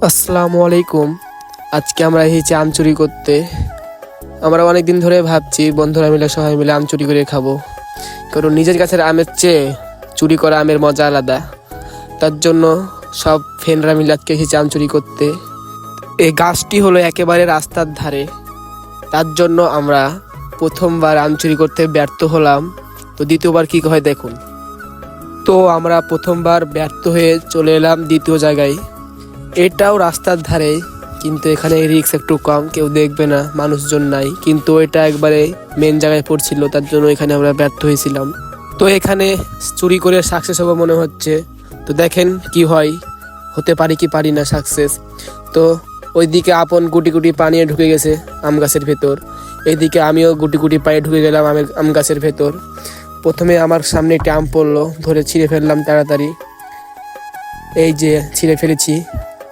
আসসালামু আলাইকুম। আজকে আমরা এসেছি আম চুরি করতে। আমরা অনেক দিন ধরে ভাবছি বন্ধুরা মিলে সবাই মিলে আম চুরি করে খাবো, কারণ নিজের গাছের আমের চেয়ে চুরি করা আমের মজা আলাদা। তার জন্য সব ফ্রেন্ডরা মিলে আজকে এসেছি আম চুরি করতে। এই গাছটি হলো একেবারে রাস্তার ধারে, তার জন্য আমরা প্রথমবার আম চুরি করতে ব্যর্থ হলাম। তো দ্বিতীয়বার কি হয় দেখুন। তো আমরা প্রথমবার ব্যর্থ হয়ে চলে এলাম দ্বিতীয় জায়গায়। এটাও রাস্তার ধারে, কিন্তু এখানে রিস্ক একটু কম, কেউ দেখবে না, মানুষজন নাই। কিন্তু এটা একবারে মেন জায়গায় পড়ছিল, তার জন্য এখানে আমরা ব্যর্থ হয়েছিলাম। তো এখানে চুরি করে সাকসেস হবো মনে হচ্ছে। তো দেখেন কি হয়, হতে পারি কি পারি না সাকসেস। তো ওইদিকে আপন গুটি গুটি পানিয়ে ঢুকে গেছে আম গাছের ভেতর, এইদিকে আমিও গুটি গুটি পায়ে ঢুকে গেলাম আম গাছের ভেতর। প্রথমে আমার সামনে একটা আম পড়লো, ধরে ছিঁড়ে ফেললাম তাড়াতাড়ি। এই যে ছিঁড়ে ফেলেছি।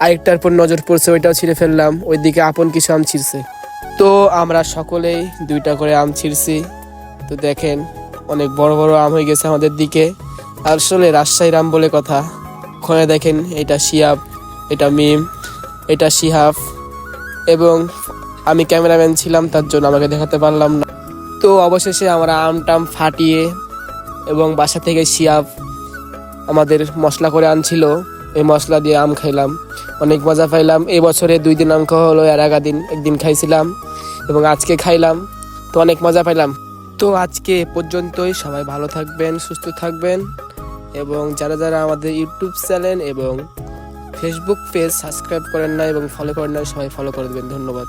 আরেকটার পর নজর পড়ছে, ওইটাও ছিঁড়ে ফেললাম। ওইদিকে আপন কিছু আম ছিঁড়ছে। তো আমরা সকলেই দুইটা করে আম ছিঁড়ছি। তো দেখেন অনেক বড় বড় আম হয়ে গেছে আমাদের দিকে। আসলে রাজশাহীর আম বলে কথা। ওখানে দেখেন এটা শিয়াব, এটা মিম, এটা শিহাব, এবং আমি ক্যামেরাম্যান ছিলাম, তার জন্য আমাকে দেখাতে পারলাম না। তো অবশেষে আমরা আম টাম ফাটিয়ে এবং বাসা থেকে শিয়াব আমাদের মশলা করে আনছিল, এই মশলা দিয়ে আম খাইলাম, অনেক মজা পাইলাম। এই বছরে 2 দিন আম খাওয়া হলো, এর আগা দিন একদিন খাইছিলাম এবং আজকে খাইলাম। তো অনেক মজা পাইলাম। তো আজকে এ পর্যন্তই। সবাই ভালো থাকবেন, সুস্থ থাকবেন, এবং যারা যারা আমাদের ইউটিউব চ্যানেল এবং ফেসবুক পেজ সাবস্ক্রাইব করেন না এবং ফলো করেন না, সবাই ফলো করে দেবেন। ধন্যবাদ।